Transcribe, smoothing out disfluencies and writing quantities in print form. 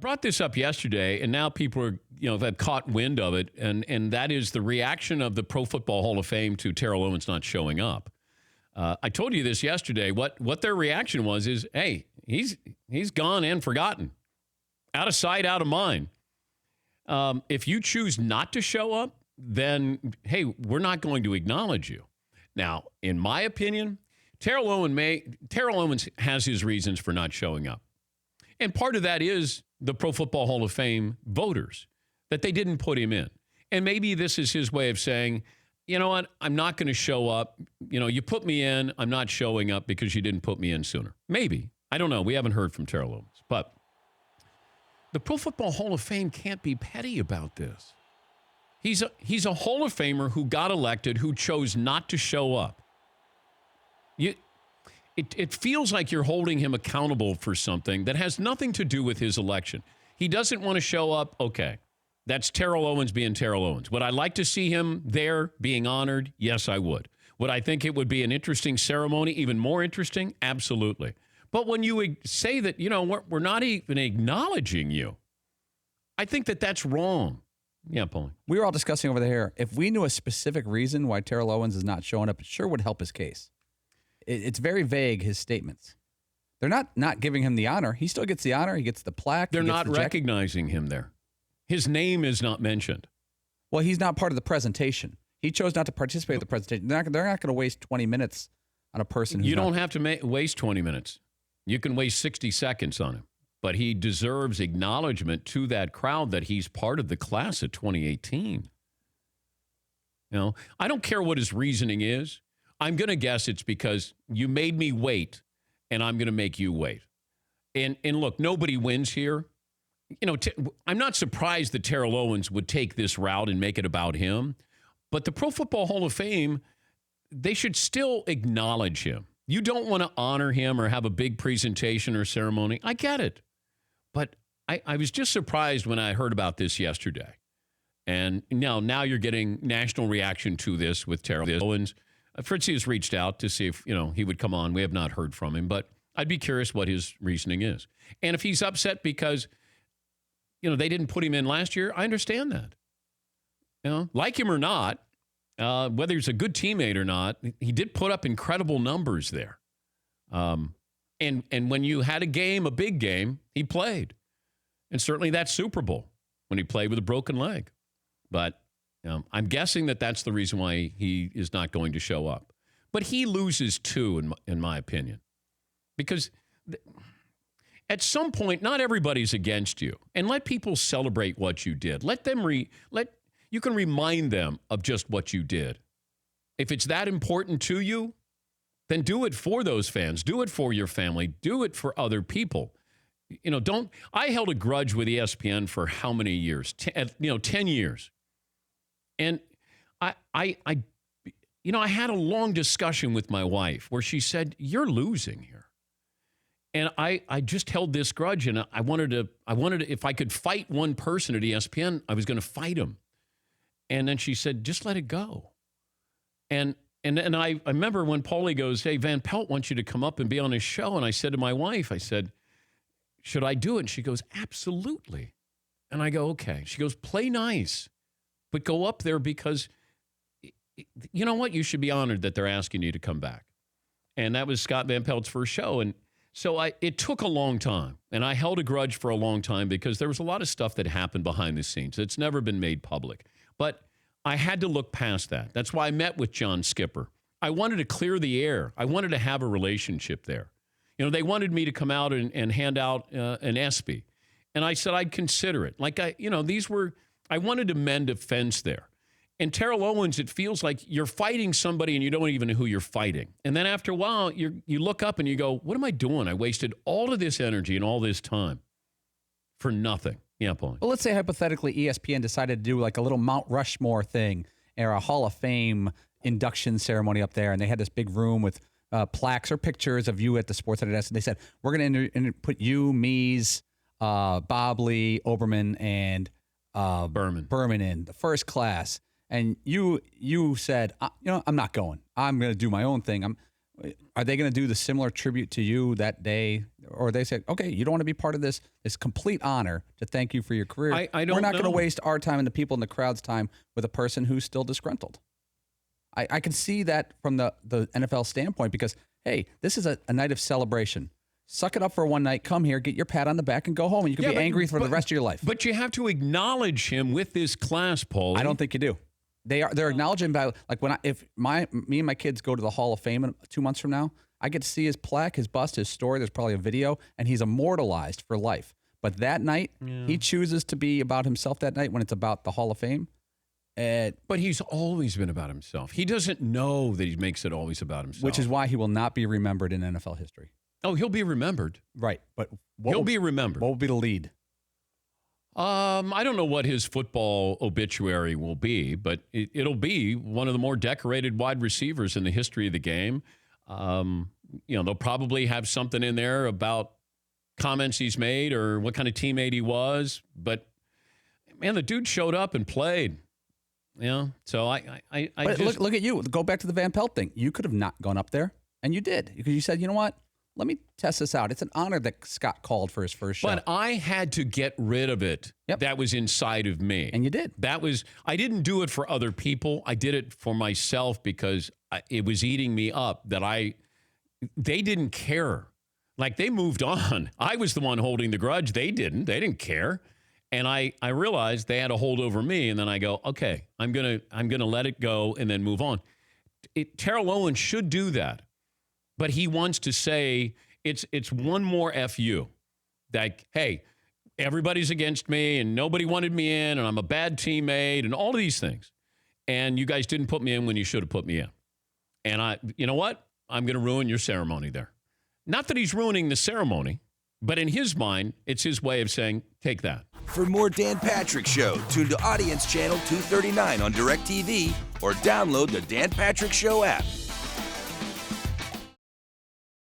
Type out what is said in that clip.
Brought this up yesterday, and now people are, have caught wind of it, and that is the reaction of the Pro Football Hall of Fame to Terrell Owens not showing up. I told you this yesterday. What their reaction was is, hey, he's gone and forgotten, out of sight, out of mind. If you choose not to show up, then hey, we're not going to acknowledge you. Now, in my opinion, Terrell Owens has his reasons for not showing up, and part of that is the Pro Football Hall of Fame voters, that they didn't put him in. And maybe this is his way of saying, you know what, I'm not going to show up. You put me in, I'm not showing up because you didn't put me in sooner. Maybe. I don't know. We haven't heard from Terrell Owens. But the Pro Football Hall of Fame can't be petty about this. He's a Hall of Famer who got elected, who chose not to show up. It feels like you're holding him accountable for something that has nothing to do with his election. He doesn't want to show up. Okay, that's Terrell Owens being Terrell Owens. Would I like to see him there being honored? Yes, I would. Would I think it would be an interesting ceremony, even more interesting? Absolutely. But when you say that, we're not even acknowledging you, I think that's wrong. Yeah, Paulie. We were all discussing over there, if we knew a specific reason why Terrell Owens is not showing up, it sure would help his case. It's very vague, his statements. They're not giving him the honor. He still gets the honor. He gets the plaque. They're not recognizing him there. His name is not mentioned. Well, he's not part of the presentation. He chose not to participate in the presentation. They're not going to waste 20 minutes on a person who's You don't have to waste 20 minutes. You can waste 60 seconds on him. But he deserves acknowledgement to that crowd that he's part of the class of 2018. I don't care what his reasoning is. I'm going to guess it's because you made me wait, and I'm going to make you wait. And look, nobody wins here. I'm not surprised that Terrell Owens would take this route and make it about him. But the Pro Football Hall of Fame, they should still acknowledge him. You don't want to honor him or have a big presentation or ceremony. I get it. But I was just surprised when I heard about this yesterday. And now you're getting national reaction to this with Terrell Owens. Fritzy has reached out to see if, he would come on. We have not heard from him, but I'd be curious what his reasoning is. And if he's upset because, they didn't put him in last year, I understand that. Like him or not, whether he's a good teammate or not, he did put up incredible numbers there. And when you had a big game, he played. And certainly that Super Bowl when he played with a broken leg. But I'm guessing that's the reason why he is not going to show up. But he loses too, in my opinion. Because at some point, not everybody's against you. And let people celebrate what you did. Let them you can remind them of just what you did. If it's that important to you, then do it for those fans. Do it for your family. Do it for other people. I held a grudge with ESPN for how many years? 10 years. And I had a long discussion with my wife where she said, you're losing here. And I just held this grudge, and I wanted to, if I could fight one person at ESPN, I was going to fight him. And then she said, just let it go. And I remember when Paulie goes, hey, Van Pelt wants you to come up and be on his show. And I said to my wife, I said, should I do it? And she goes, absolutely. And I go, okay. She goes, play nice, but go up there because you know what? You should be honored that they're asking you to come back. And that was Scott Van Pelt's first show. And so it took a long time. And I held a grudge for a long time because there was a lot of stuff that happened behind the scenes. It's never been made public. But I had to look past that. That's why I met with John Skipper. I wanted to clear the air. I wanted to have a relationship there. They wanted me to come out and hand out an ESPY. And I said I'd consider it. I wanted to mend a fence there. And Terrell Owens, it feels like you're fighting somebody and you don't even know who you're fighting. And then after a while, you look up and you go, what am I doing? I wasted all of this energy and all this time for nothing. Yeah, Paul. Well, let's say hypothetically ESPN decided to do like a little Mount Rushmore thing or a Hall of Fame induction ceremony up there, and they had this big room with plaques or pictures of you at the Sports Center desk, and they said, we're going to put you, Mies, Bob Lee, Oberman, and Berman in the first class. And you said, I'm not going. I'm going to do my own thing. Are they going to do the similar tribute to you that day? Or they say, okay, you don't want to be part of this complete honor to thank you for your career. I don't We're not going to know. waste our time and the people in the crowd's time with a person who's still disgruntled. I can see that from the NFL standpoint because, hey, this is a night of celebration. Suck it up for one night. Come here, get your pat on the back, and go home. And you can be angry for the rest of your life. But you have to acknowledge him with this class, Paulie. I don't think you do. They're acknowledging by like if me and my kids go to the Hall of Fame 2 months from now, I get to see his plaque, his bust, his story. There's probably a video, and he's immortalized for life. But that night, he chooses to be about himself that night when it's about the Hall of Fame. But he's always been about himself. He doesn't know that he makes it always about himself. Which is why he will not be remembered in NFL history. Oh, he'll be remembered. Right. But He'll be remembered. What will be the lead? I don't know what his football obituary will be, but it'll be one of the more decorated wide receivers in the history of the game. They'll probably have something in there about comments he's made or what kind of teammate he was. But, man, the dude showed up and played. So I just look at you. Go back to the Van Pelt thing. You could have not gone up there, and you did because you said, you know what? Let me test this out. It's an honor that Scott called for his first shot. But I had to get rid of it. Yep. That was inside of me. And you did. I didn't do it for other people. I did it for myself because it was eating me up that they didn't care. Like they moved on. I was the one holding the grudge. They didn't. They didn't care. And I realized they had a hold over me. And then I go, okay, I'm gonna let it go and then move on. Terrell Owens should do that. But he wants to say it's one more FU. Like, hey, everybody's against me and nobody wanted me in and I'm a bad teammate and all of these things. And you guys didn't put me in when you should have put me in. And you know what? I'm going to ruin your ceremony there. Not that he's ruining the ceremony, but in his mind, it's his way of saying, take that. For more Dan Patrick Show, tune to Audience Channel 239 on DirecTV or download the Dan Patrick Show app.